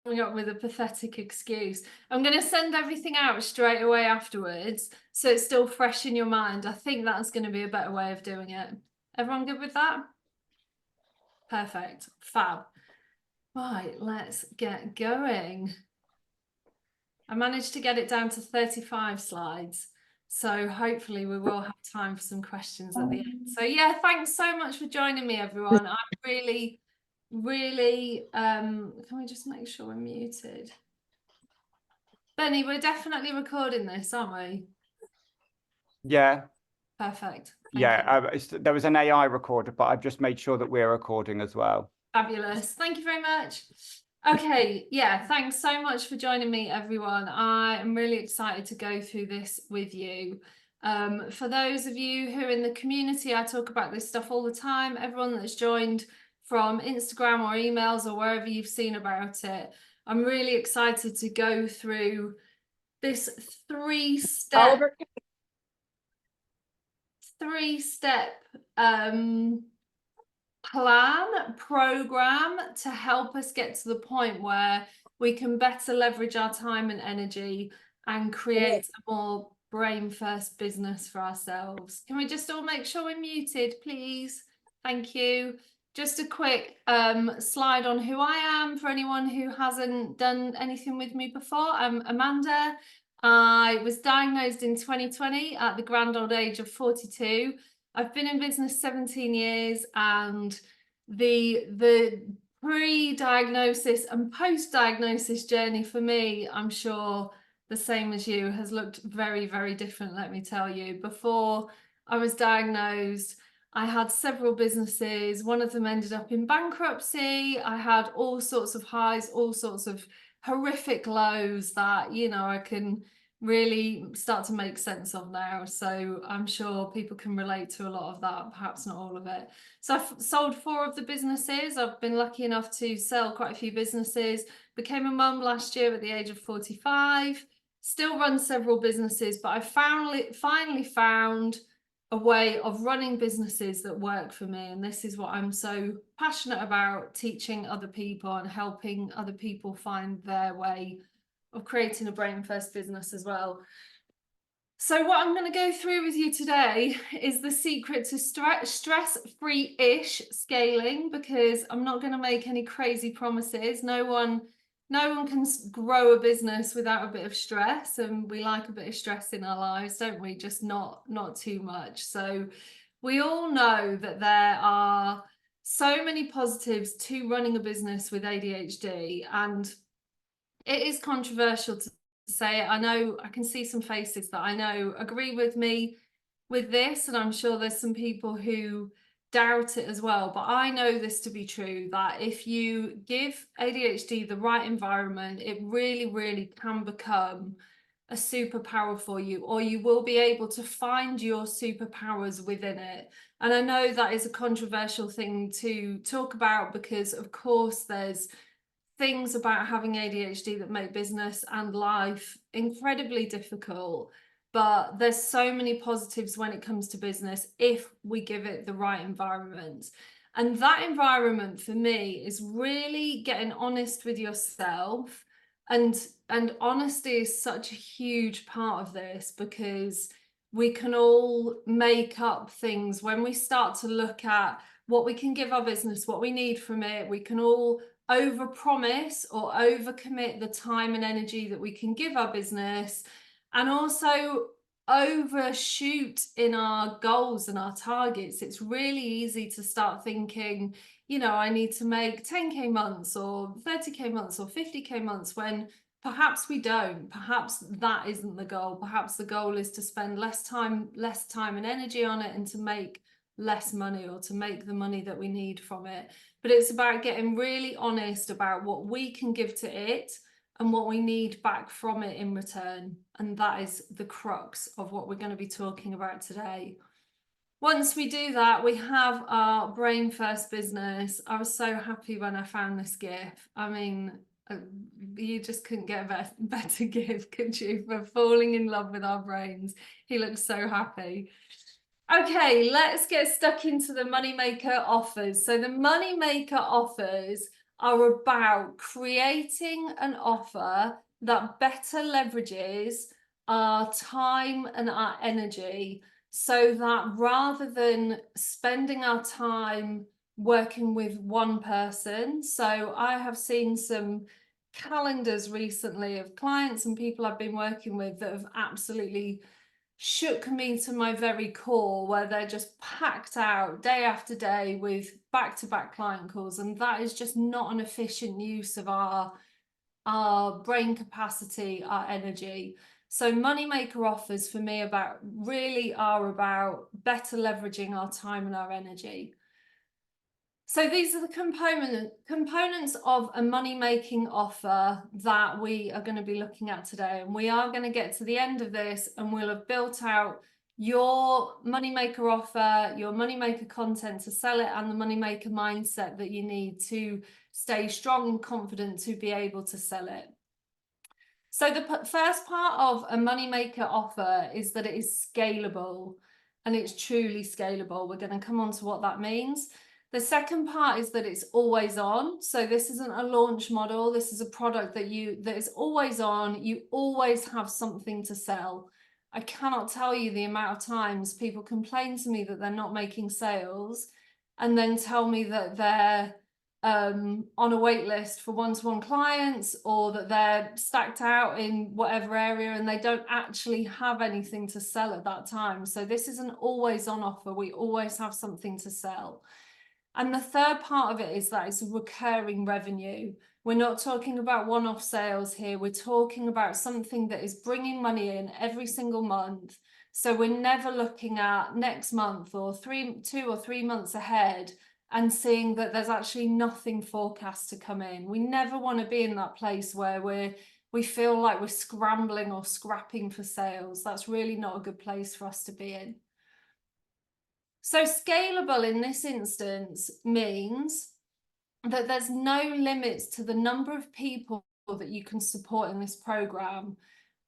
up with a pathetic excuse. I'm going to send everything out straight away afterwards, so it's still fresh in your mind. I think that's going to be a better way of doing it. Everyone good with that? Perfect. Fab. Right, let's get going. I managed to get it down to 35 slides, so hopefully we will have time for some questions at the end. So yeah, thanks so much for joining me, everyone. I'm really, can we just make sure we're muted? Benny, we're definitely recording this, aren't we? Yeah. Perfect. There was an AI recorder, but I've just made sure that we're recording as well. Fabulous. Thank you very much. Okay, yeah, thanks so much for joining me, everyone. I am really excited to go through this with you. For those of you who are in the community, I talk about this stuff all the time. Everyone that's joined from Instagram or emails or wherever you've seen about it, I'm really excited to go through this three-step program to help us get to the point where we can better leverage our time and energy and create a more brain first business for ourselves. Can we just all make sure we're muted, please? Thank you. Just a quick slide on who I am for anyone who hasn't done anything with me before. I'm Amanda. I was diagnosed in 2020 at the grand old age of 42. I've been in business 17 years, and the pre-diagnosis and post-diagnosis journey for me, I'm sure the same as you, has looked very, very different, let me tell you. Before I was diagnosed, I had several businesses. One of them ended up in bankruptcy. I had all sorts of highs, all sorts of horrific lows that, you know, I can really start to make sense of now. So I'm sure people can relate to a lot of that, perhaps not all of it. So I've sold 4 of the businesses. I've been lucky enough to sell quite a few businesses. Became a mum last year at the age of 45. Still run several businesses, but I finally found a way of running businesses that work for me. And this is what I'm so passionate about, teaching other people and helping other people find their way of creating a brain first business as well. So what I'm going to go through with you today is the secret to stress-free-ish scaling, because I'm not going to make any crazy promises. No one can grow a business without a bit of stress, and we like a bit of stress in our lives, don't we? Just not too much. So we all know that there are so many positives to running a business with ADHD, and it is controversial to say it. I know I can see some faces that I know agree with me with this, and I'm sure there's some people who doubt it as well. But I know this to be true, that if you give ADHD the right environment, it really, really can become a superpower for you, or you will be able to find your superpowers within it. And I know that is a controversial thing to talk about, because of course there's things about having ADHD that make business and life incredibly difficult, but there's so many positives when it comes to business if we give it the right environment. And that environment for me is really getting honest with yourself, and honesty is such a huge part of this, because we can all make up things when we start to look at what we can give our business, what we need from it. We can all overpromise or overcommit the time and energy that we can give our business, and also overshoot in our goals and our targets. It's really easy to start thinking, you know, I need to make 10k months or 30k months or 50k months, when perhaps we don't. Perhaps that isn't the goal. Perhaps the goal is to spend less time and energy on it, and to make less money, or to make the money that we need from it. But it's about getting really honest about what we can give to it and what we need back from it in return. And that is the crux of what we're going to be talking about today. Once we do that, we have our brain first business. I was so happy when I found this gift. I mean, you just couldn't get a better gift, could you, for falling in love with our brains. He looks so happy. Okay, let's get stuck into the moneymaker offers. So the moneymaker offers are about creating an offer that better leverages our time and our energy, so that rather than spending our time working with one person. So I have seen some calendars recently of clients and people I've been working with that have absolutely shook me to my very core, where they're just packed out day after day with back-to-back client calls, and that is just not an efficient use of our brain capacity, our energy. So moneymaker offers for me really are about better leveraging our time and our energy. So these are the components of a money-making offer that we are going to be looking at today. And we are going to get to the end of this and we'll have built out your moneymaker offer, your moneymaker content to sell it, and the moneymaker mindset that you need to stay strong and confident to be able to sell it. So the first part of a moneymaker offer is that it is scalable, and it's truly scalable. We're going to come on to what that means. The second part is that it's always on. So this isn't a launch model. This is a product that is always on. You always have something to sell. I cannot tell you the amount of times people complain to me that they're not making sales, and then tell me that they're on a wait list for one-to-one clients, or that they're stacked out in whatever area and they don't actually have anything to sell at that time. So this is an always on offer. We always have something to sell. And the third part of it is that it's a recurring revenue. We're not talking about one-off sales here. We're talking about something that is bringing money in every single month. So we're never looking at next month or 2 or 3 months ahead and seeing that there's actually nothing forecast to come in. We never want to be in that place where we feel like we're scrambling or scrapping for sales. That's really not a good place for us to be in. So scalable in this instance means that there's no limits to the number of people that you can support in this program,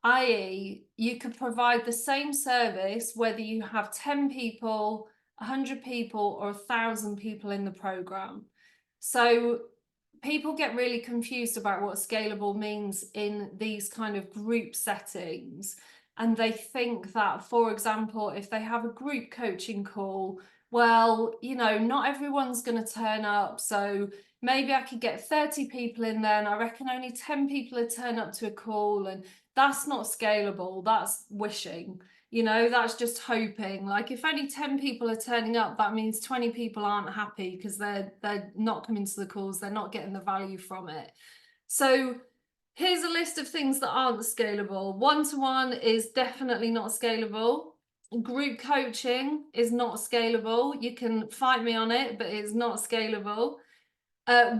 i.e., you could provide the same service whether you have 10 people, 100 people, or 1,000 people in the program. So people get really confused about what scalable means in these kind of group settings. And they think that, for example, if they have a group coaching call, well, you know, not everyone's going to turn up. So maybe I could get 30 people in there, and I reckon only 10 people would turn up to a call. And that's not scalable. That's wishing. You know, that's just hoping. Like, if only 10 people are turning up, that means 20 people aren't happy because they're not coming to the calls. They're not getting the value from it. So here's a list of things that aren't scalable. One-to-one is definitely not scalable. Group coaching is not scalable. You can fight me on it, but it's not scalable.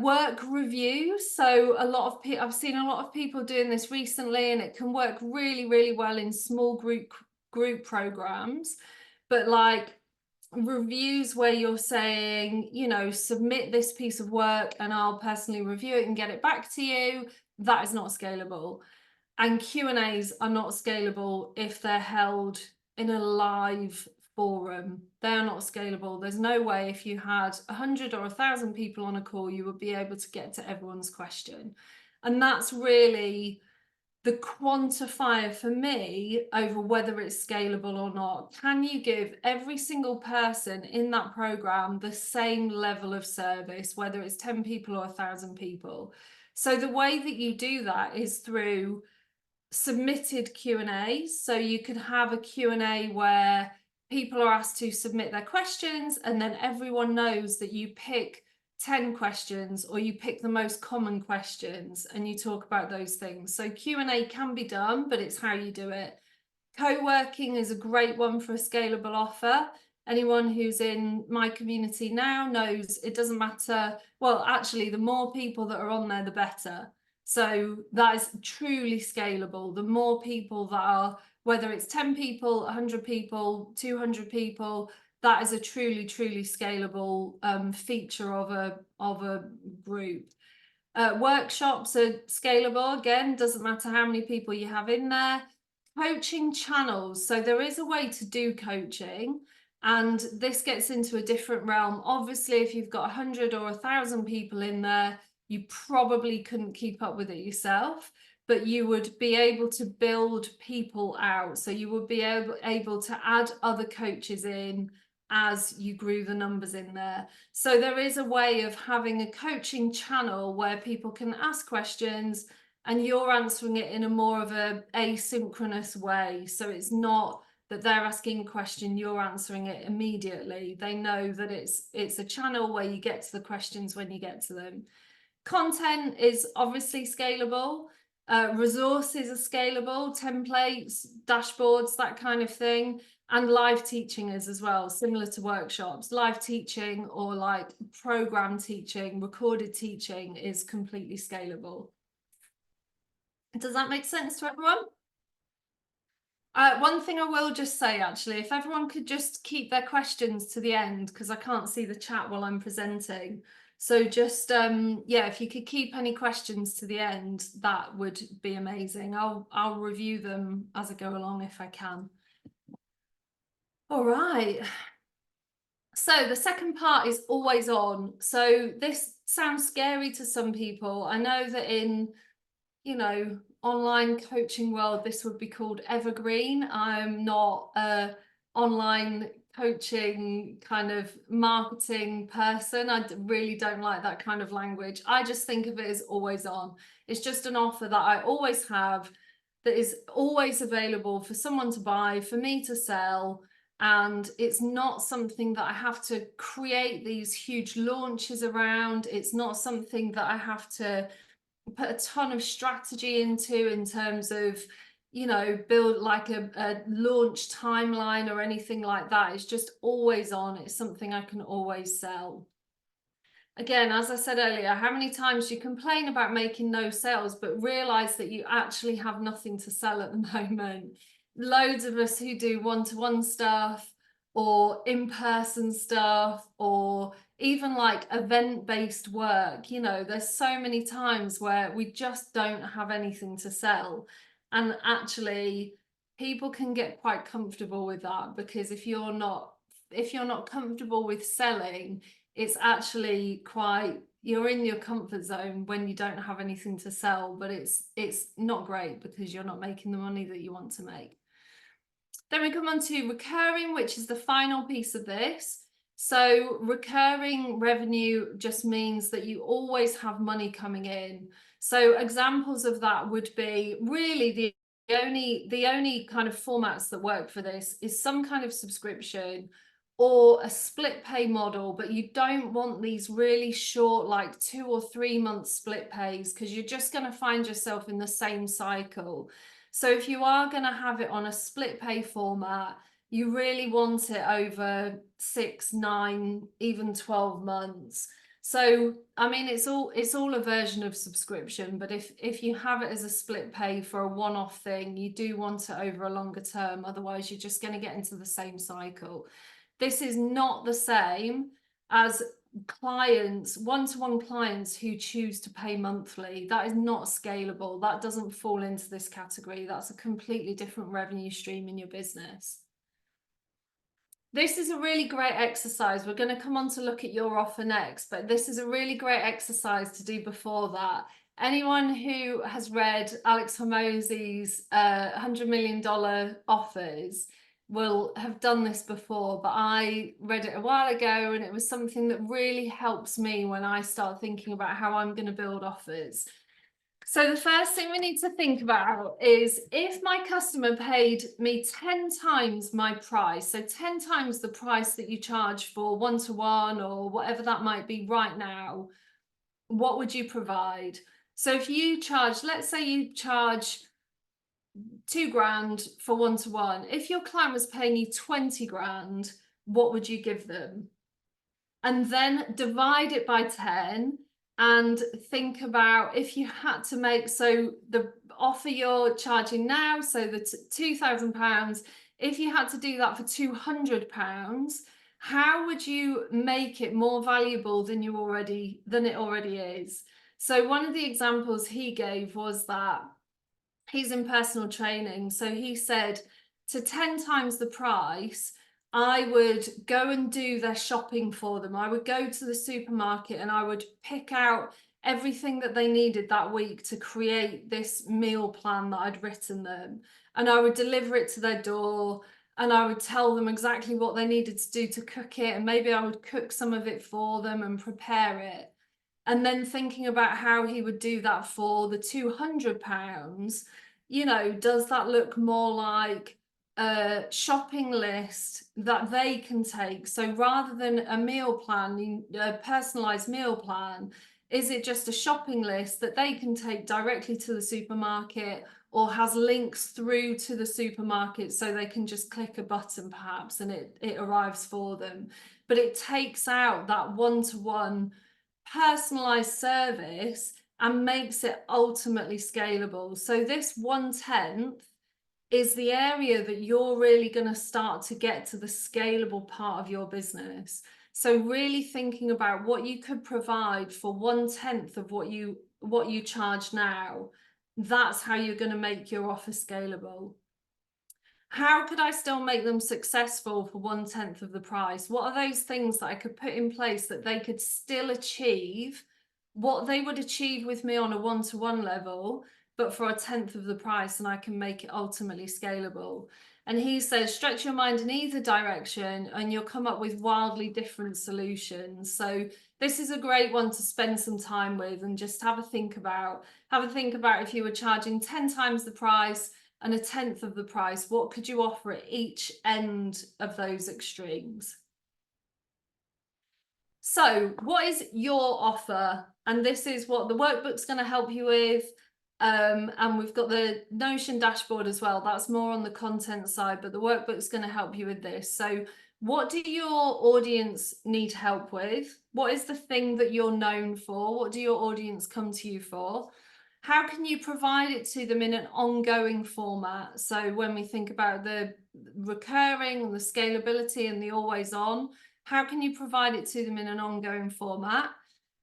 Work reviews. So I've seen a lot of people doing this recently, and it can work really, really well in small group programs. But like reviews where you're saying, you know, submit this piece of work and I'll personally review it and get it back to you, that is not scalable. And Q&As are not scalable if they're held in a live forum. They are not scalable. There's no way if you had 100 or 1,000 people on a call, you would be able to get to everyone's question. And that's really the quantifier for me over whether it's scalable or not. Can you give every single person in that program the same level of service, whether it's 10 people or 1,000 people? So the way that you do that is through submitted Q&As. So you could have a Q&A where people are asked to submit their questions, and then everyone knows that you pick 10 questions, or you pick the most common questions and you talk about those things. So Q&A can be done, but it's how you do it. Co-working is a great one for a scalable offer. Anyone who's in my community now knows it doesn't matter. Well, actually, the more people that are on there, the better. So that is truly scalable. The more people that are, whether it's 10 people, 100 people, 200 people, that is a truly, truly scalable feature of a group. Workshops are scalable. Again, doesn't matter how many people you have in there. Coaching channels. So there is a way to do coaching, and this gets into a different realm. Obviously, if you've got 100 or 1,000 people in there, you probably couldn't keep up with it yourself, but you would be able to build people out. So you would be able to add other coaches in as you grew the numbers in there. So there is a way of having a coaching channel where people can ask questions and you're answering it in a more of a asynchronous way. So it's not that they're asking a question, you're answering it immediately. They know that it's a channel where you get to the questions when you get to them. Content is obviously scalable. Resources are scalable, templates, dashboards, that kind of thing. And live teaching is as well, similar to workshops. Live teaching or like program teaching, recorded teaching is completely scalable. Does that make sense to everyone? One thing I will just say, actually, if everyone could just keep their questions to the end, because I can't see the chat while I'm presenting. So just, yeah, if you could keep any questions to the end, that would be amazing. I'll review them as I go along if I can. All right. So the second part is always on. So this sounds scary to some people. I know that in, you know, online coaching world, this would be called evergreen. I'm not a online coaching kind of marketing person. I really don't like that kind of language. I just think of it as always on. It's just an offer that I always have, that is always available for someone to buy, for me to sell. And it's not something that I have to create these huge launches around. It's not something that I have to put a ton of strategy into in terms of, you know, build like a launch timeline or anything like that. It's just always on. It's something I can always sell. Again, as I said earlier, how many times you complain about making no sales, but realize that you actually have nothing to sell at the moment. Loads of us who do one-to-one stuff or in-person stuff or even like event-based work, you know, there's so many times where we just don't have anything to sell. And actually, people can get quite comfortable with that, because if you're not comfortable with selling, it's actually quite, you're in your comfort zone when you don't have anything to sell, but it's not great because you're not making the money that you want to make. Then we come on to recurring, which is the final piece of this. So recurring revenue just means that you always have money coming in. So examples of that would be really the only kind of formats that work for this is some kind of subscription or a split pay model, but you don't want these really short, like 2 or 3 month split pays, because you're just going to find yourself in the same cycle. So if you are going to have it on a split pay format, you really want it over 6, 9, even 12 months. So, I mean, it's all a version of subscription, but if you have it as a split pay for a one-off thing, you do want it over a longer term. Otherwise, you're just going to get into the same cycle. This is not the same as clients, one-to-one clients who choose to pay monthly. That is not scalable. That doesn't fall into this category. That's a completely different revenue stream in your business. This is a really great exercise. We're going to come on to look at your offer next, but this is a really great exercise to do before that. Anyone who has read Alex Hormozi's $100 million offers will have done this before, but I read it a while ago and it was something that really helps me when I start thinking about how I'm going to build offers. So the first thing we need to think about is, if my customer paid me 10 times my price, so 10 times the price that you charge for one-to-one or whatever that might be right now, what would you provide? So if you charge, let's say you charge 2 grand for one-to-one, if your client was paying you 20 grand, what would you give them? And then divide it by 10 and think about, if you had to make, so the offer you're charging now, so the £2,000, if you had to do that for £200, how would you make it more valuable than it already is? So one of the examples he gave was that he's in personal training. So he said, to 10 times the price, I would go and do their shopping for them. I would go to the supermarket and I would pick out everything that they needed that week to create this meal plan that I'd written them. And I would deliver it to their door, and I would tell them exactly what they needed to do to cook it. And maybe I would cook some of it for them and prepare it. And then thinking about how he would do that for the £200, you know, does that look more like a shopping list that they can take? So rather than a meal plan, a personalized meal plan, is it just a shopping list that they can take directly to the supermarket, or has links through to the supermarket so they can just click a button perhaps and it arrives for them? But it takes out that one-to-one personalized service and makes it ultimately scalable. So this 1/10 is the area that you're really going to start to get to the scalable part of your business. So really thinking about what you could provide for 1/10 of what you charge now. That's how you're going to make your offer scalable. How could I still make them successful for 1/10 of the price? What are those things that I could put in place that they could still achieve what they would achieve with me on a one-to-one level, but for 1/10 of the price, and I can make it ultimately scalable? And he says, stretch your mind in either direction and you'll come up with wildly different solutions. So this is a great one to spend some time with and just have a think about. Have a think about if you were charging 10 times the price and 1/10 of the price, what could you offer at each end of those extremes? So what is your offer? And this is what the workbook's going to help you with. And we've got the Notion dashboard as well. That's more on the content side, but the workbook's going to help you with this. So what do your audience need help with? What is the thing that you're known for? What do your audience come to you for? How can you provide it to them in an ongoing format? So when we think about the recurring and the scalability and the always on, how can you provide it to them in an ongoing format?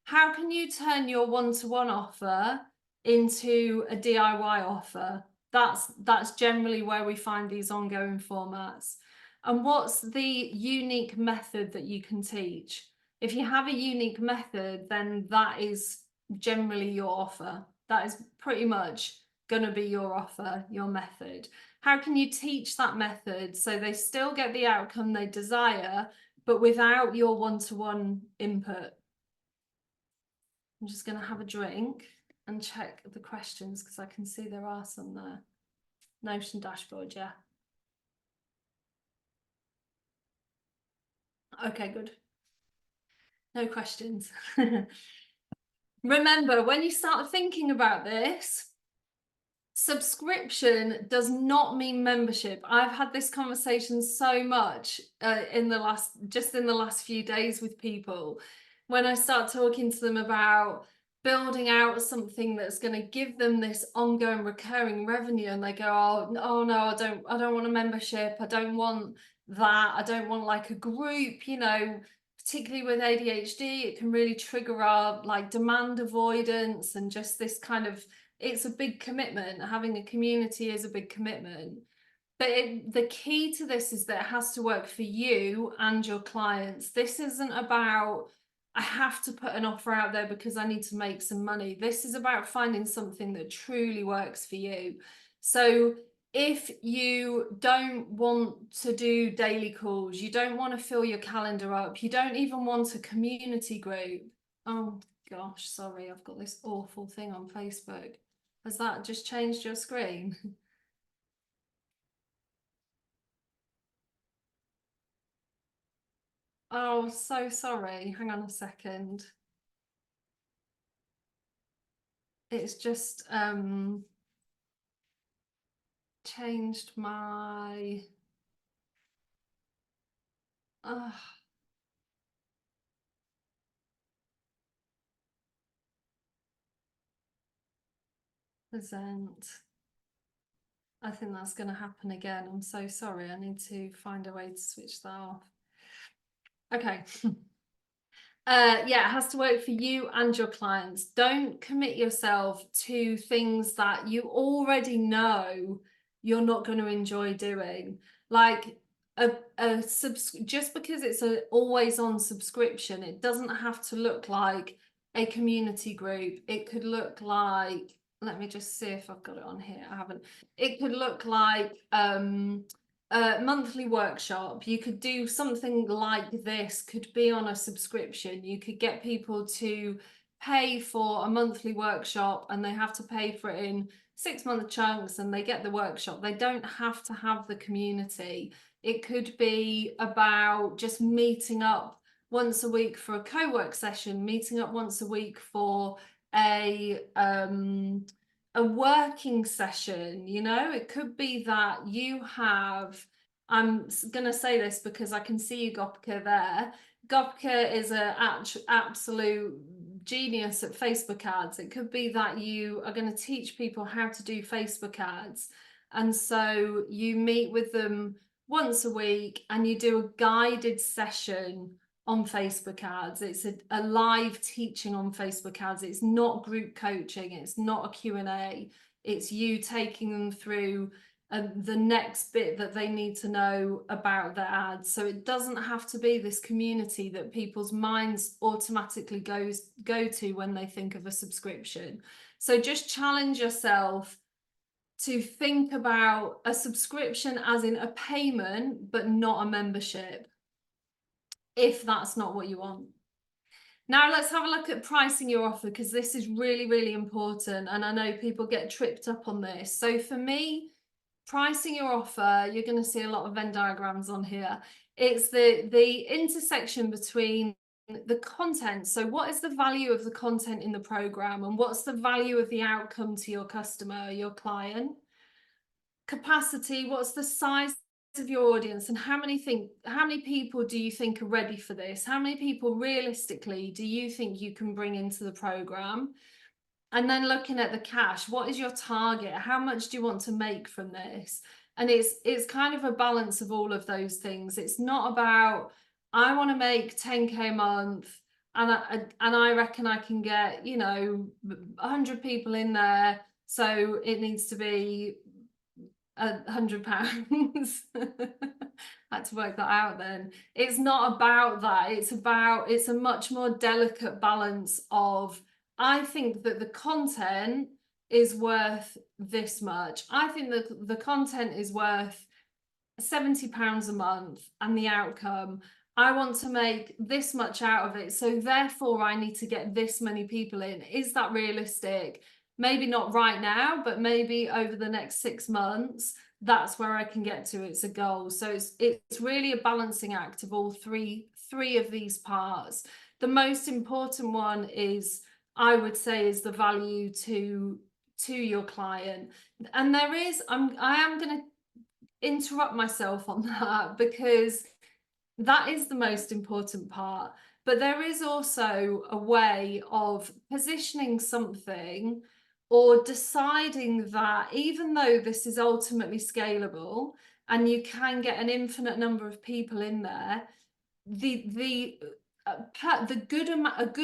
How can you turn your one-to-one offer into a DIY offer? That's generally where we find these ongoing formats. And what's the unique method that you can teach? If you have a unique method, then that is generally your offer. That is pretty much going to be your offer, your method. How can you teach that method so they still get the outcome they desire, but without your one-to-one input? I'm just going to have a drink and check the questions because I can see there are some there. Notion dashboard, yeah. Okay, good. No questions. Remember, when you start thinking about this, subscription does not mean membership. I've had this conversation so much in the last few days with people. When I start talking to them about building out something that's going to give them this ongoing recurring revenue, and they go, oh no, I don't want a membership. I don't want that. I don't want like a group, you know. Particularly with ADHD, it can really trigger our like demand avoidance and just this kind of, it's a big commitment. Having a community is a big commitment. But the key to this is that it has to work for you and your clients. This isn't about, I have to put an offer out there because I need to make some money. This is about finding something that truly works for you. So if you don't want to do daily calls, you don't want to fill your calendar up, you don't even want a community group. Oh gosh, sorry, I've got this awful thing on Facebook. Has that just changed your screen? Oh, so sorry. Hang on a second. It's just changed my present. I think that's going to happen again. I'm so sorry. I need to find a way to switch that off. Okay. Yeah, it has to work for you and your clients. Don't commit yourself to things that you already know you're not going to enjoy doing. Like just because it's a always on subscription, it doesn't have to look like a community group. It could look like, let me just see if I've got it on here. I haven't. It could look like a monthly workshop. You could do something like this, could be on a subscription. You could get people to pay for a monthly workshop, and they have to pay for it in 6-month chunks, and they get the workshop. They don't have to have the community. It could be about just meeting up once a week for a co-work session, meeting up once a week for a working session. You know, it could be that you have, I'm gonna say this because I can see you, Gopka, there. Gopka is an absolute genius at Facebook ads. It could be that you are going to teach people how to do Facebook ads, and so you meet with them once a week and you do a guided session on Facebook ads. It's a live teaching on Facebook ads. It's not group coaching. It's not a Q&A. It's you taking them through the next bit that they need to know about their ads. So it doesn't have to be this community that people's minds automatically go to when they think of a subscription. So just challenge yourself to think about a subscription as in a payment, but not a membership, if that's not what you want. Now let's have a look at pricing your offer, because this is really, really important. And I know people get tripped up on this. So for me, pricing your offer, you're going to see a lot of Venn diagrams on here. It's the intersection between the content. So what is the value of the content in the program, and what's the value of the outcome to your customer, your client? Capacity, what's the size of your audience, and how many people do you think are ready for this? How many people realistically do you think you can bring into the program? And then looking at the cash, what is your target? How much do you want to make from this? And it's kind of a balance of all of those things. It's not about, I want to make 10K a month and I reckon I can get, you know, 100 people in there, so it needs to be £100. I had to work that out then. It's not about that. It's a much more delicate balance of, I think that the content is worth this much. I think that the content is worth £70 a month, and the outcome, I want to make this much out of it. So therefore I need to get this many people in. Is that realistic? Maybe not right now, but maybe over the next 6 months, that's where I can get to. It's a goal. So it's really a balancing act of all three of these parts. The most important one is, I would say, is the value to your client. And there is, I am going to interrupt myself on that, because that is the most important part. But there is also a way of positioning something, or deciding that even though this is ultimately scalable and you can get an infinite number of people in there, a good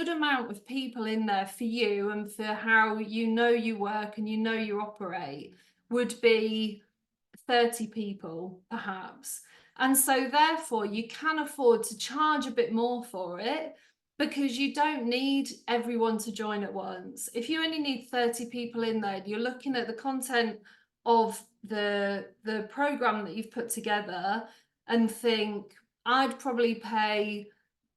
amount of people in there for you and for how you know you work and you know you operate would be 30 people perhaps. And so therefore you can afford to charge a bit more for it, because you don't need everyone to join at once. If you only need 30 people in there, you're looking at the content of the program that you've put together and think, I'd probably pay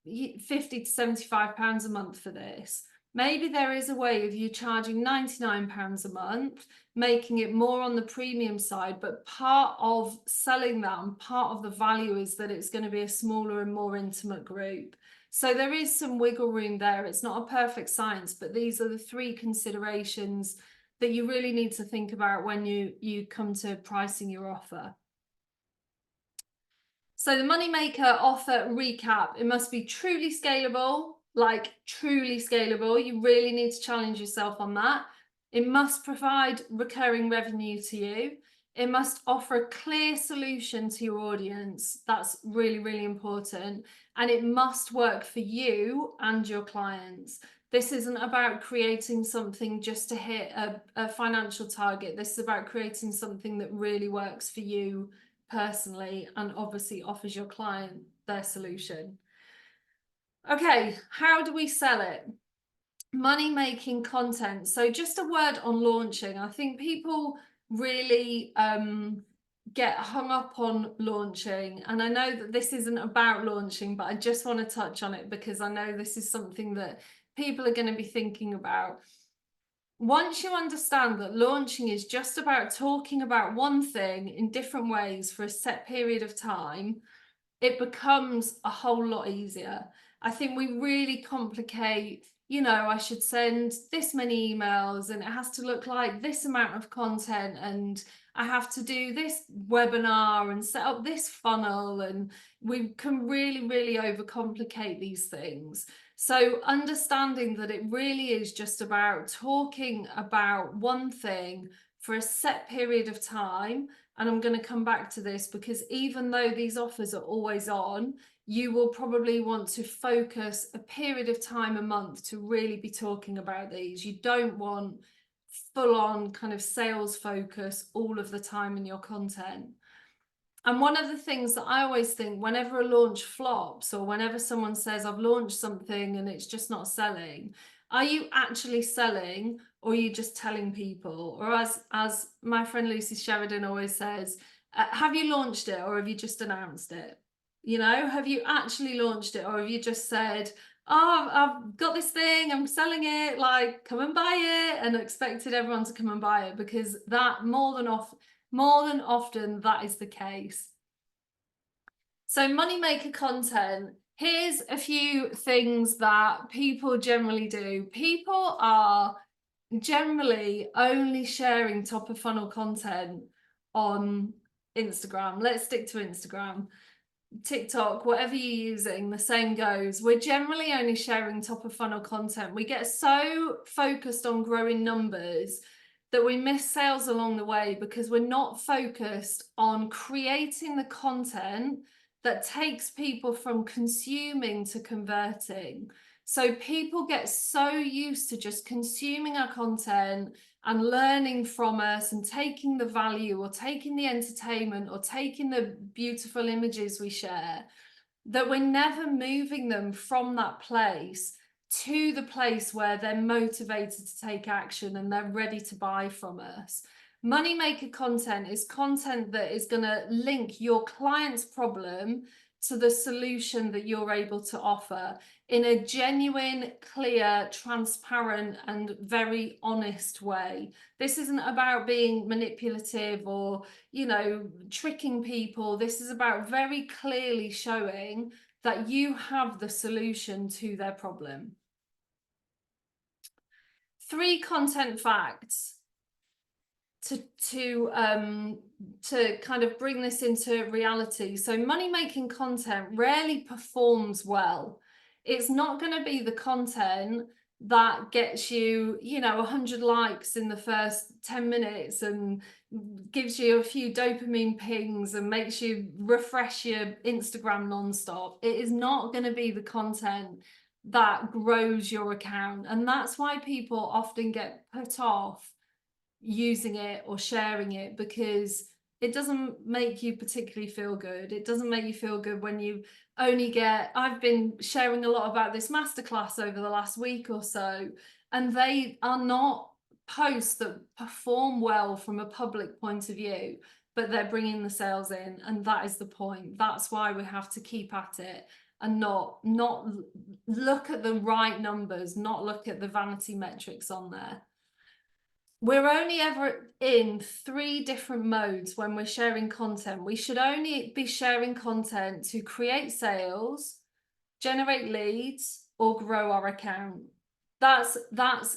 £50 to £75 a month for this. Maybe there is a way of you charging £99 a month, making it more on the premium side, but part of selling that and part of the value is that it's going to be a smaller and more intimate group. So there is some wiggle room there. It's not a perfect science, but these are the 3 considerations that you really need to think about when you come to pricing your offer. So the Moneymaker offer recap: it must be truly scalable, like truly scalable. You really need to challenge yourself on that. It must provide recurring revenue to you. It must offer a clear solution to your audience. That's really, really important. And it must work for you and your clients. This isn't about creating something just to hit a financial target. This is about creating something that really works for you personally and obviously offers your client their solution. Okay, how do we sell it? money making content. So just a word on launching. I think people really get hung up on launching, and I know that this isn't about launching, but I just want to touch on it because I know this is something that people are going to be thinking about. Once you understand that launching is just about talking about one thing in different ways for a set period of time, it becomes a whole lot easier. I think we really complicate, you know, I should send this many emails and it has to look like this amount of content, and I have to do this webinar and set up this funnel, and we can really, really overcomplicate these things. So understanding that it really is just about talking about one thing for a set period of time. And I'm going to come back to this because even though these offers are always on, you will probably want to focus a period of time a month to really be talking about these. You don't want full on kind of sales focus all of the time in your content. And one of the things that I always think whenever a launch flops, or whenever someone says I've launched something and it's just not selling, are you actually selling, or are you just telling people? Or as my friend Lucy Sheridan always says, have you launched it or have you just announced it? You know, have you actually launched it, or have you just said, oh, I've got this thing, I'm selling it, like come and buy it, and expected everyone to come and buy it? Because that more than often that is the case. So moneymaker content, here's a few things that people generally do. People are generally only sharing top of funnel content on Instagram. Let's stick to Instagram. TikTok, whatever you're using, the same goes. We're generally only sharing top of funnel content. We get so focused on growing numbers that we miss sales along the way because we're not focused on creating the content that takes people from consuming to converting. So people get so used to just consuming our content and learning from us and taking the value, or taking the entertainment, or taking the beautiful images we share, that we're never moving them from that place to the place where they're motivated to take action and they're ready to buy from us. Moneymaker content is content that is going to link your client's problem to the solution that you're able to offer in a genuine, clear, transparent, and very honest way. This isn't about being manipulative or, you know, tricking people. This is about very clearly showing that you have the solution to their problem. 3 content facts to kind of bring this into reality. So money making content rarely performs well. It's not going to be the content that gets you, you know, 100 likes in the first 10 minutes and gives you a few dopamine pings and makes you refresh your Instagram nonstop. It is not going to be the content that grows your account. And that's why people often get put off using it or sharing it, because it doesn't make you particularly feel good. It doesn't make you feel good when you only get, I've been sharing a lot about this masterclass over the last week or so, and they are not posts that perform well from a public point of view, but they're bringing the sales in, and that is the point. That's why we have to keep at it and not look at the right numbers, not look at the vanity metrics on there. We're only ever in 3 different modes when we're sharing content. We should only be sharing content to create sales, generate leads, or grow our account. That's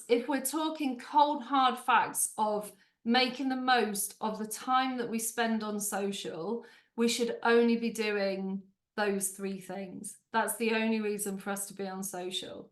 if we're talking cold hard facts of making the most of the time that we spend on social, we should only be doing those 3 things. That's the only reason for us to be on social.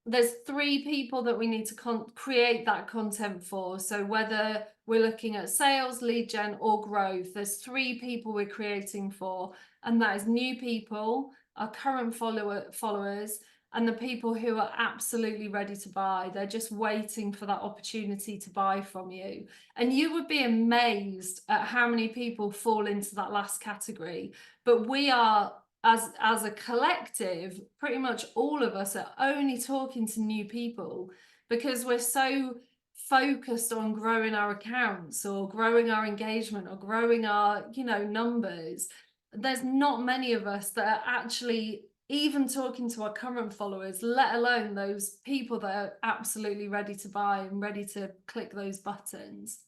There's 3 people that we need to create that content for. So whether we're looking at sales, lead gen, or growth, there's 3 people we're creating for, and that is new people, our current followers, and the people who are absolutely ready to buy. They're just waiting for that opportunity to buy from you. And you would be amazed at how many people fall into that last category. But we are as a collective, pretty much all of us are only talking to new people because we're so focused on growing our accounts or growing our engagement or growing our, you know, numbers. There's not many of us that are actually even talking to our current followers, let alone those people that are absolutely ready to buy and ready to click those buttons.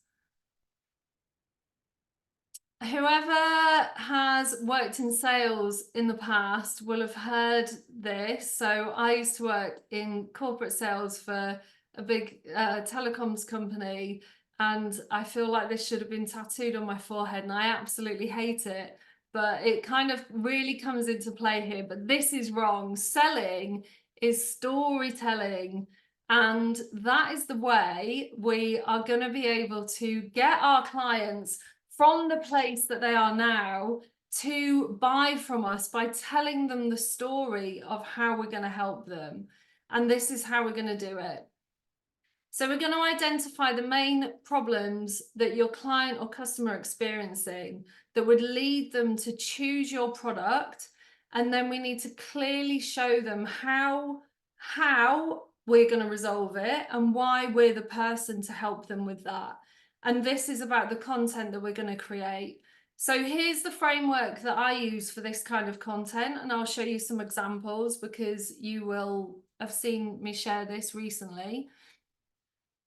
Whoever has worked in sales in the past will have heard this. So I used to work in corporate sales for a big telecoms company, and I feel like this should have been tattooed on my forehead, and I absolutely hate it. But it kind of really comes into play here. But this is wrong. Selling is storytelling. And that is the way we are going to be able to get our clients from the place that they are now to buy from us by telling them the story of how we're going to help them. And this is how we're going to do it. So we're going to identify the main problems that your client or customer are experiencing that would lead them to choose your product. And then we need to clearly show them how we're going to resolve it and why we're the person to help them with that. And this is about the content that we're going to create. So here's the framework that I use for this kind of content, and I'll show you some examples because you will have seen me share this recently.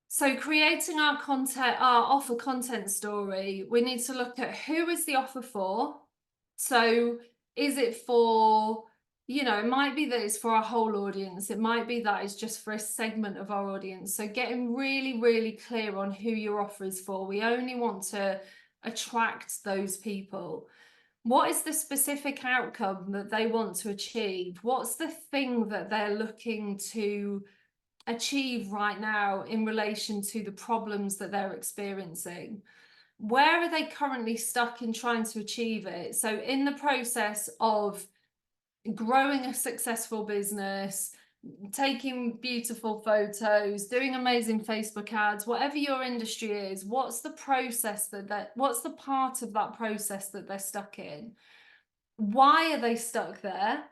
So creating our content, our offer content story, we need to look at who is the offer for. So is it for, you know, it might be that it's for our whole audience. It might be that it's just for a segment of our audience. So getting really, really clear on who your offer is for. We only want to attract those people. What is the specific outcome that they want to achieve? What's the thing that they're looking to achieve right now in relation to the problems that they're experiencing? Where are they currently stuck in trying to achieve it? So in the process of growing a successful business, taking beautiful photos, doing amazing Facebook ads, whatever your industry is, what's the process what's the part of that process that they're stuck in? Why are they stuck there?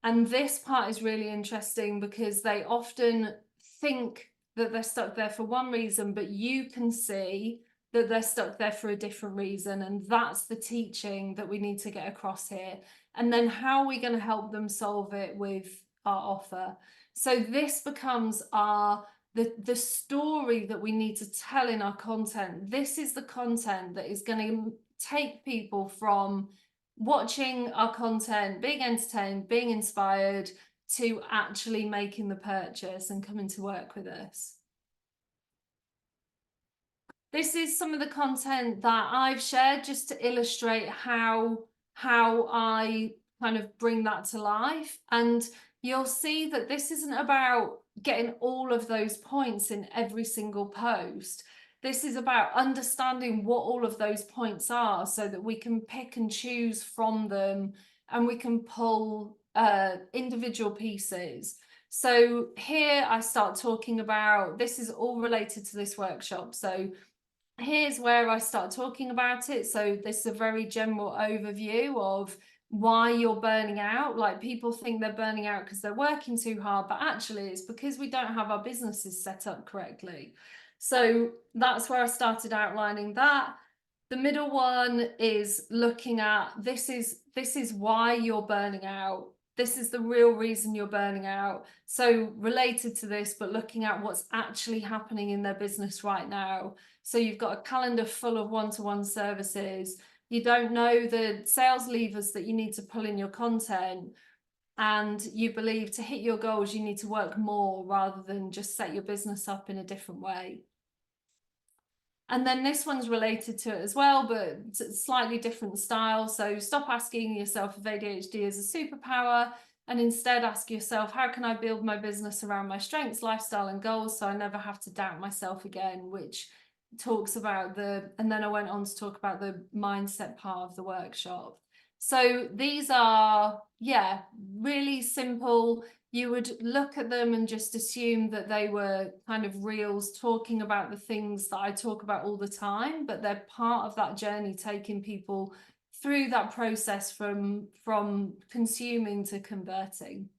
And this part is really interesting because they often think that they're stuck there for one reason, but you can see that they're stuck there for a different reason. And that's the teaching that we need to get across here. And then how are we going to help them solve it with our offer? So this becomes the story that we need to tell in our content. This is the content that is going to take people from watching our content, being entertained, being inspired, to actually making the purchase and coming to work with us. This is some of the content that I've shared just to illustrate how I kind of bring that to life. And you'll see that this isn't about getting all of those points in every single post. This is about understanding what all of those points are so that we can pick and choose from them and we can pull individual pieces. So here I start talking about, this is all related to this workshop. So here's where I start talking about it. So this is a very general overview of why you're burning out. Like, people think they're burning out because they're working too hard, but actually it's because we don't have our businesses set up correctly. So that's where I started outlining that. The middle one is looking at this is why you're burning out. This is the real reason you're burning out. So related to this, but looking at what's actually happening in their business right now. So you've got a calendar full of one-to-one services. You don't know the sales levers that you need to pull in your content. And you believe to hit your goals, you need to work more rather than just set your business up in a different way. And then this one's related to it as well, but slightly different style. So stop asking yourself if ADHD is a superpower and instead ask yourself, how can I build my business around my strengths, lifestyle, and goals so I never have to doubt myself again, which talks about and then I went on to talk about the mindset part of the workshop. So these are, yeah, really simple. You would look at them and just assume that they were kind of reels talking about the things that I talk about all the time, but they're part of that journey, taking people through that process from consuming to converting.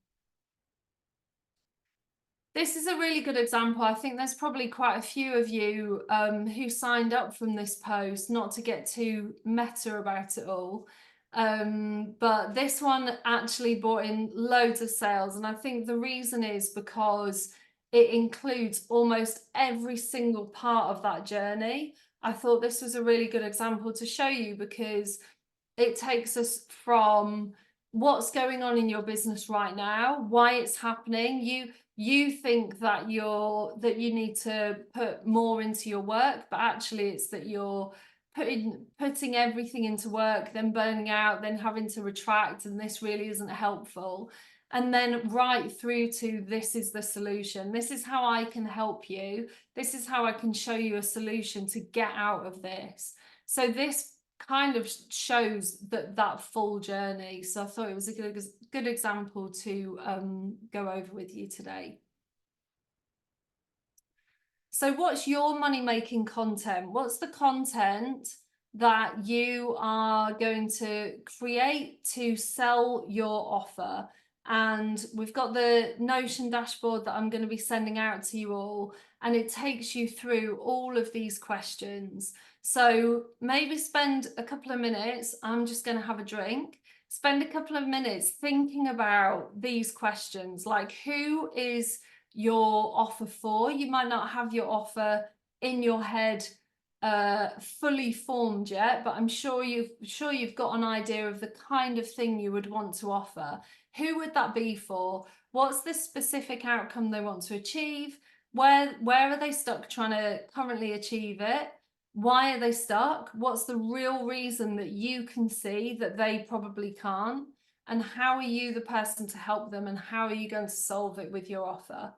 This is a really good example. I think there's probably quite a few of you who signed up from this post, not to get too meta about it all. But this one actually brought in loads of sales. And I think the reason is because it includes almost every single part of that journey. I thought this was a really good example to show you, because it takes us from what's going on in your business right now, why it's happening. You think that you need to put more into your work, but actually it's that you're putting everything into work, then burning out, then having to retract, and this really isn't helpful. And then right through to, this is the solution. This is how I can help you. This is how I can show you a solution to get out of this. So this kind of shows that full journey. So I thought it was a good example to go over with you today. So what's your money-making content? What's the content that you are going to create to sell your offer? And we've got the Notion dashboard that I'm going to be sending out to you all, and it takes you through all of these questions. So maybe spend a couple of minutes. I'm just going to have a drink. Spend a couple of minutes thinking about these questions, like, who is your offer for? You might not have your offer in your head fully formed yet, but I'm sure you've got an idea of the kind of thing you would want to offer. Who would that be for? What's the specific outcome they want to achieve? Where are they stuck trying to currently achieve it? Why are they stuck? What's the real reason that you can see that they probably can't? And how are you the person to help them? And how are you going to solve it with your offer?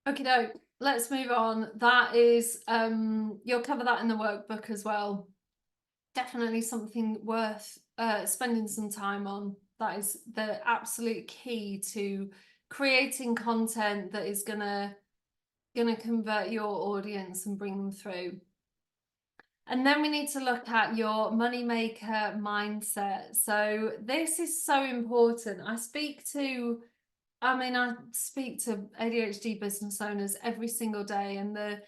Okay, doke. Let's move on. That is, you'll cover that in the workbook as well. Definitely something worth spending some time on. That is the absolute key to creating content that is gonna convert your audience and bring them through. And then we need to look at your moneymaker mindset. So this is so important. I speak to ADHD business owners every single day, and the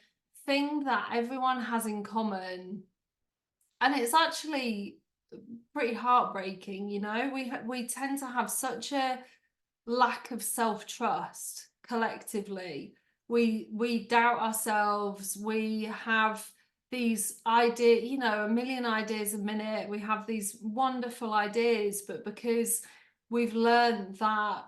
thing that everyone has in common, and it's actually pretty heartbreaking, you know, we tend to have such a lack of self-trust collectively. We doubt ourselves. We have these ideas, you know, a million ideas a minute. We have these wonderful ideas, but because we've learned that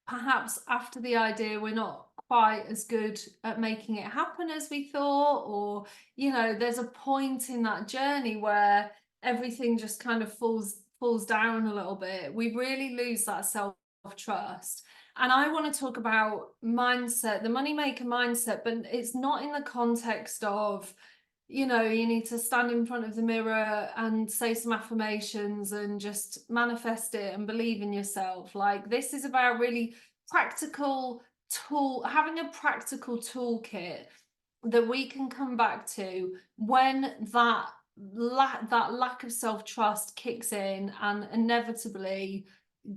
perhaps after the idea we're not quite as good at making it happen as we thought, or, you know, there's a point in that journey where everything just kind of falls down a little bit. We really lose that self-trust. And I want to talk about mindset, the moneymaker mindset, but it's not in the context of, you know, you need to stand in front of the mirror and say some affirmations and just manifest it and believe in yourself. Like, this is about really practical having a practical toolkit that we can come back to when that lack of self-trust kicks in and inevitably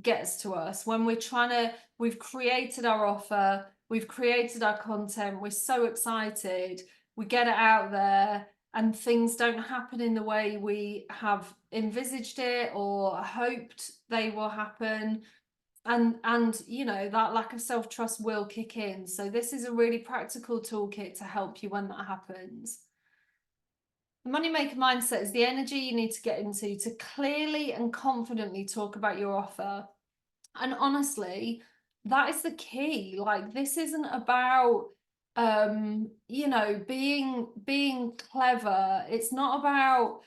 gets to us, when we've created our offer, we've created our content, we're so excited, we get it out there, and things don't happen in the way we have envisaged it or hoped they will happen. And you know, that lack of self-trust will kick in. So this is a really practical toolkit to help you when that happens. The moneymaker mindset is the energy you need to get into to clearly and confidently talk about your offer. And honestly, that is the key. Like, this isn't about you know, being clever. It's not about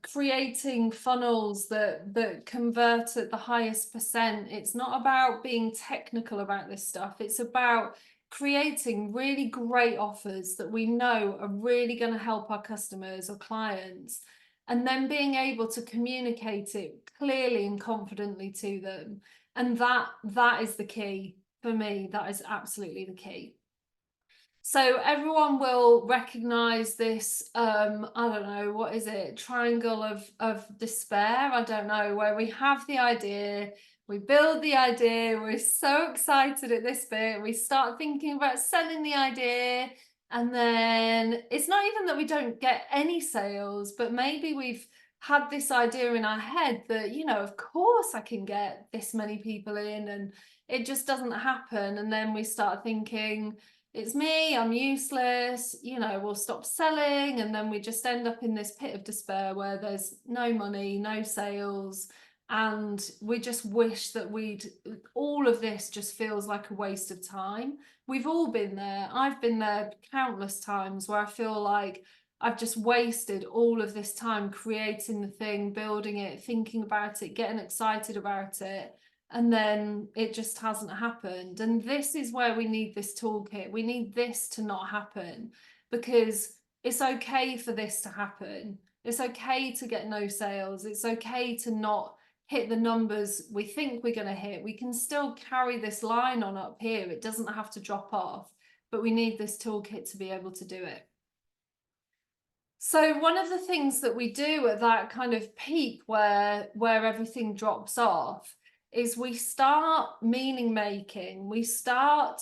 creating funnels that convert at the highest percent. It's not about being technical about this stuff. It's about creating really great offers that we know are really going to help our customers or clients, and then being able to communicate it clearly and confidently to them. And that is the key for me. That is absolutely the key. So everyone will recognize this, I don't know, what is it? Triangle of despair. I don't know, where we have the idea, we build the idea, we're so excited at this bit, we start thinking about selling the idea, and then it's not even that we don't get any sales, but maybe we've had this idea in our head that, you know, of course I can get this many people in, and it just doesn't happen. And then we start thinking, it's me, I'm useless, you know, we'll stop selling, and then we just end up in this pit of despair where there's no money, no sales, and we just wish that all of this just feels like a waste of time. We've all been there. I've been there countless times where I feel like I've just wasted all of this time creating the thing, building it, thinking about it, getting excited about it, and then it just hasn't happened. And this is where we need this toolkit. We need this to not happen, because it's okay for this to happen. It's okay to get no sales. It's okay to not hit the numbers we think we're going to hit. We can still carry this line on up here. It doesn't have to drop off, but we need this toolkit to be able to do it. So one of the things that we do at that kind of peak where everything drops off is we start meaning making. We start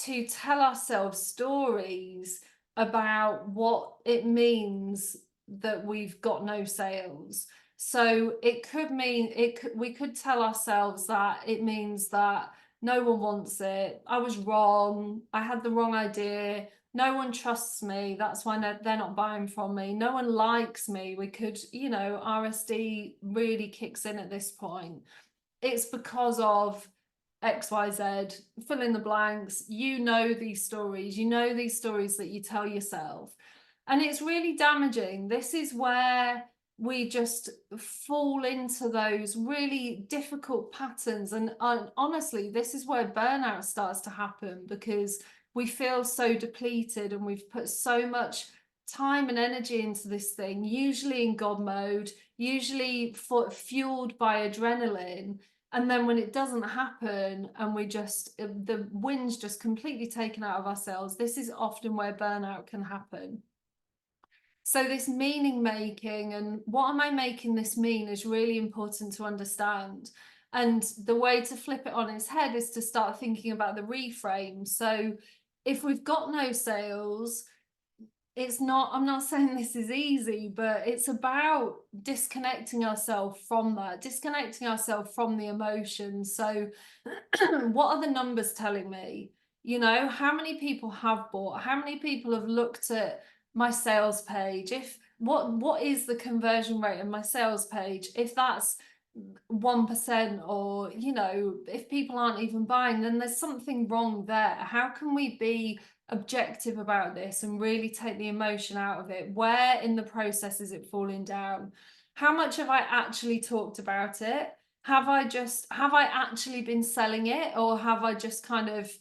to tell ourselves stories about what it means that we've got no sales. So it could mean we could tell ourselves that it means that no one wants it, I was wrong, I had the wrong idea, no one trusts me, that's why they're not buying from me, no one likes me. We could, you know, RSD really kicks in at this point. It's because of XYZ, fill in the blanks. You know these stories, that you tell yourself, and it's really damaging. This is where we just fall into those really difficult patterns, and honestly, this is where burnout starts to happen, because we feel so depleted and we've put so much time and energy into this thing, usually in God mode, usually fueled by adrenaline. And then when it doesn't happen and we just, the wind's just completely taken out of ourselves, this is often where burnout can happen. So this meaning making, and what am I making this mean, is really important to understand. And the way to flip it on its head is to start thinking about the reframe. So if we've got no sales, it's not, I'm not saying this is easy, but it's about disconnecting ourselves from that, disconnecting ourselves from the emotions. So what are the numbers telling me? You know, how many people have bought? How many people have looked at my sales page? If what is the conversion rate on my sales page? If that's 1%, or, you know, if people aren't even buying, then there's something wrong there. How can we be objective about this and really take the emotion out of it? Where in the process is it falling down? How much have I actually talked about it? Have I actually been selling it, or have I just kind of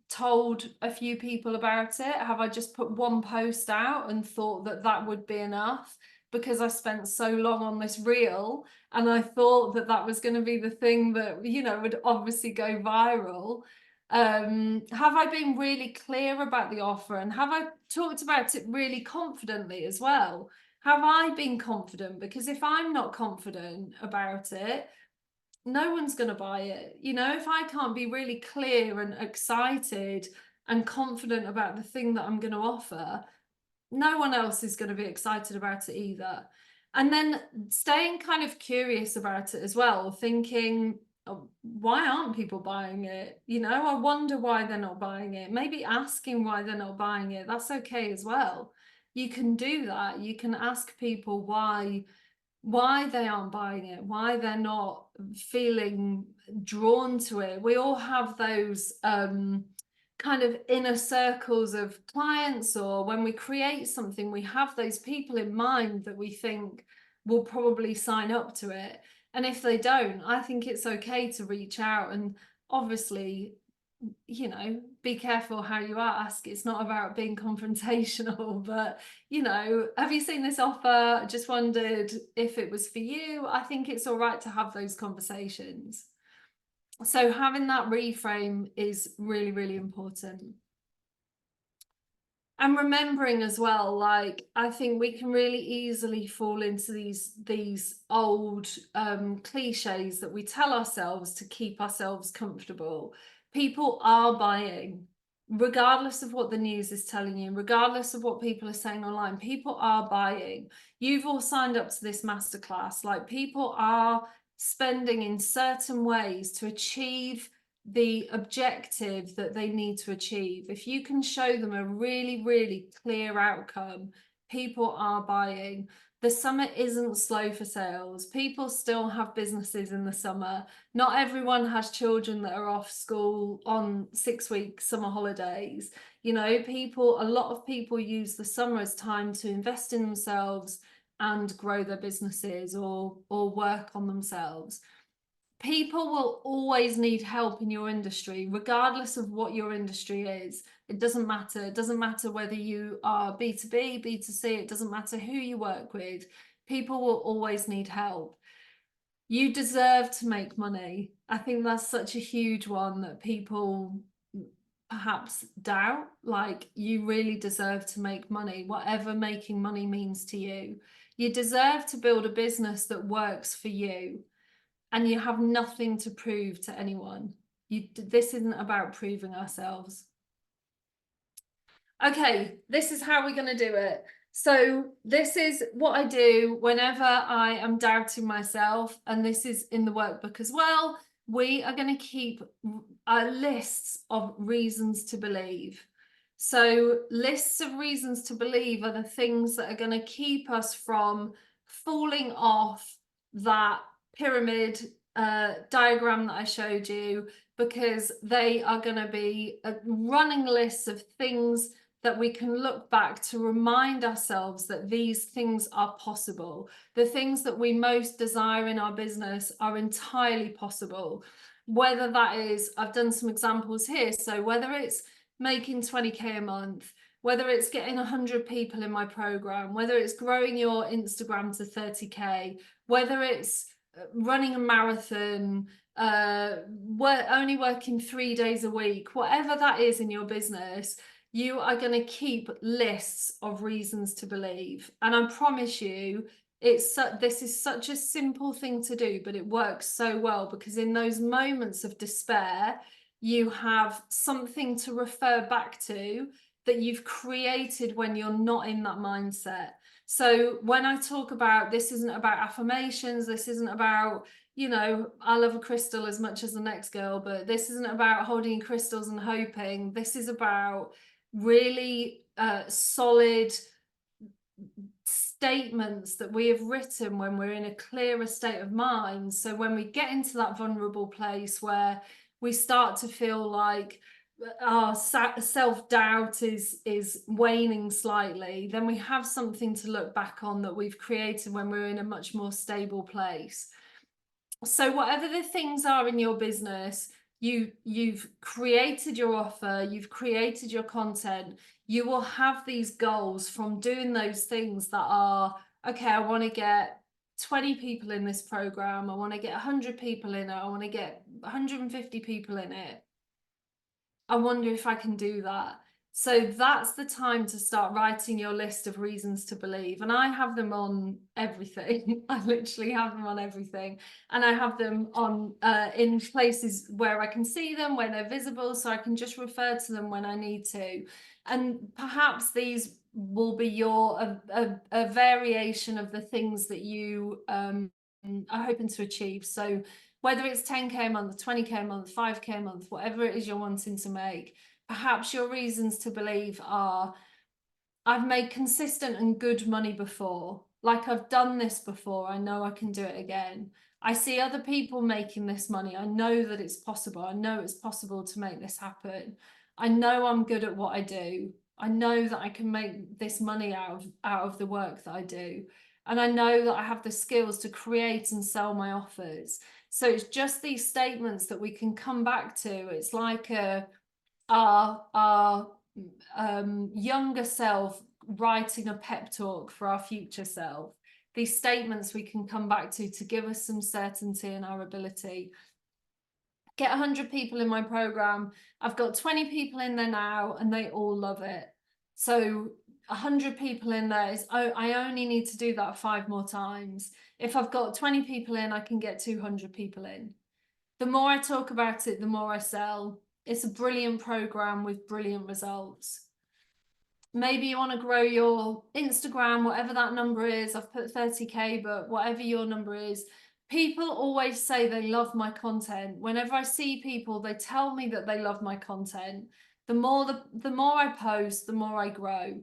told a few people about it? Have I just put one post out and thought that that would be enough because I spent so long on this reel and I thought that that was going to be the thing that, you know, would obviously go viral? Have I been really clear about the offer, and have I talked about it really confidently as well? Have I been confident? Because if I'm not confident about it, no one's going to buy it. You know, if I can't be really clear and excited and confident about the thing that I'm going to offer, no one else is going to be excited about it either. And then staying kind of curious about it as well, thinking, oh, why aren't people buying it? You know, I wonder why they're not buying it. Maybe asking why they're not buying it, that's okay as well. You can do that. You can ask people why they aren't buying it, why they're not feeling drawn to it. We all have those kind of inner circles of clients, or when we create something, we have those people in mind that we think will probably sign up to it. And if they don't, I think it's okay to reach out. And obviously you know, be careful how you ask. It's not about being confrontational, but, you know, have you seen this offer? Just wondered if it was for you. I think it's all right to have those conversations. So having that reframe is really, really important. And remembering as well, like, I think we can really easily fall into these old cliches that we tell ourselves to keep ourselves comfortable. People are buying, regardless of what the news is telling you, regardless of what people are saying online. People are buying. You've all signed up to this masterclass. Like, people are spending in certain ways to achieve the objective that they need to achieve. If you can show them a really, really clear outcome, people are buying. The summer isn't slow for sales. People still have businesses in the summer. Not everyone has children that are off school on 6-week summer holidays. You know, a lot of people use the summer as time to invest in themselves and grow their businesses or work on themselves. People will always need help in your industry, regardless of what your industry is. It doesn't matter. It doesn't matter whether you are B2B, B2C, it doesn't matter who you work with. People will always need help. You deserve to make money. I think that's such a huge one that people perhaps doubt. Like, you really deserve to make money, whatever making money means to you. You deserve to build a business that works for you. And you have nothing to prove to anyone. This isn't about proving ourselves. Okay, this is how we're going to do it. So this is what I do whenever I am doubting myself, and this is in the workbook as well. We are going to keep lists of reasons to believe. So lists of reasons to believe are the things that are going to keep us from falling off that pyramid diagram that I showed you, because they are going to be a running list of things that we can look back to remind ourselves that these things are possible. The things that we most desire in our business are entirely possible. Whether that is, I've done some examples here, so whether it's making 20k a month, whether it's getting 100 people in my program, whether it's growing your Instagram to 30k, whether it's running a marathon, only working 3 days a week, whatever that is in your business, you are going to keep lists of reasons to believe. And I promise you, this is such a simple thing to do, but it works so well, because in those moments of despair, you have something to refer back to that you've created when you're not in that mindset. So when I talk about, this isn't about affirmations, this isn't about, you know, I love a crystal as much as the next girl, but this isn't about holding crystals and hoping. This is about really solid statements that we have written when we're in a clearer state of mind. So when we get into that vulnerable place where we start to feel like our self-doubt is waning slightly, then we have something to look back on that we've created when we're in a much more stable place. So whatever the things are in your business, you've created your offer, you've created your content, you will have these goals from doing those things that are, okay, I want to get 20 people in this program, I want to get 100 people in it, I want to get 150 people in it. I wonder if I can do that. So that's the time to start writing your list of reasons to believe. And I have them on everything. I literally have them on everything. And I have them on in places where I can see them, where they're visible, so I can just refer to them when I need to. And perhaps these will be a variation of the things that you are hoping to achieve. So whether it's 10k a month, 20k a month, 5k a month, whatever it is you're wanting to make, perhaps your reasons to believe are, I've made consistent and good money before. Like, I've done this before. I know I can do it again. I see other people making this money. I know that it's possible. I know it's possible to make this happen. I know I'm good at what I do. I know that I can make this money out of the work that I do. And I know that I have the skills to create and sell my offers. So it's just these statements that we can come back to. It's like our younger self writing a pep talk for our future self. These statements we can come back to give us some certainty in our ability. Get 100 people in my program. I've got 20 people in there now and they all love it. So 100 people in there is, oh, I only need to do that 5 more times. If I've got 20 people in, I can get 200 people in. The more I talk about it, the more I sell. It's a brilliant program with brilliant results. Maybe you want to grow your Instagram, whatever that number is. I've put 30K, but whatever your number is. People always say they love my content. Whenever I see people, they tell me that they love my content. The more I post, the more I grow.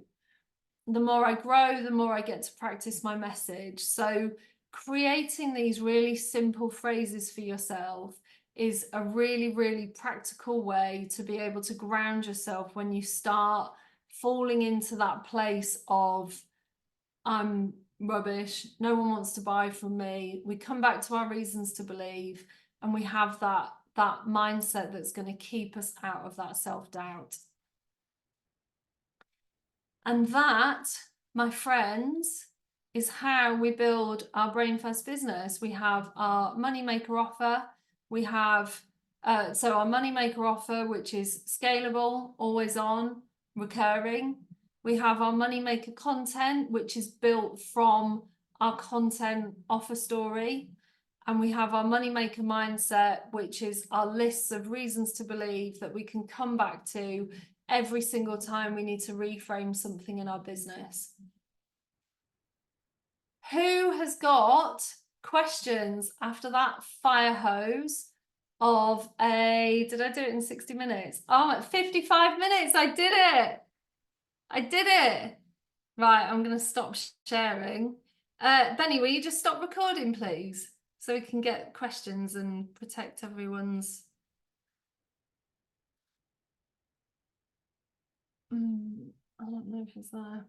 The more I grow, the more I get to practice my message. So creating these really simple phrases for yourself is a really, really practical way to be able to ground yourself when you start falling into that place of, I'm rubbish, no one wants to buy from me. We come back to our reasons to believe, and we have that mindset that's going to keep us out of that self-doubt. And that, my friends, is how we build our brain first business. We have our moneymaker offer. We have so our moneymaker offer, which is scalable, always on, recurring. We have our moneymaker content, which is built from our content offer story. And we have our moneymaker mindset, which is our lists of reasons to believe that we can come back to every single time we need to reframe something in our business. Who has got questions after that fire hose of did I do it in 60 minutes? Oh, at 55 minutes, I did it. I did it. Right, I'm going to stop sharing. Benny, will you just stop recording, please? So we can get questions and protect everyone's... I don't know if it's there.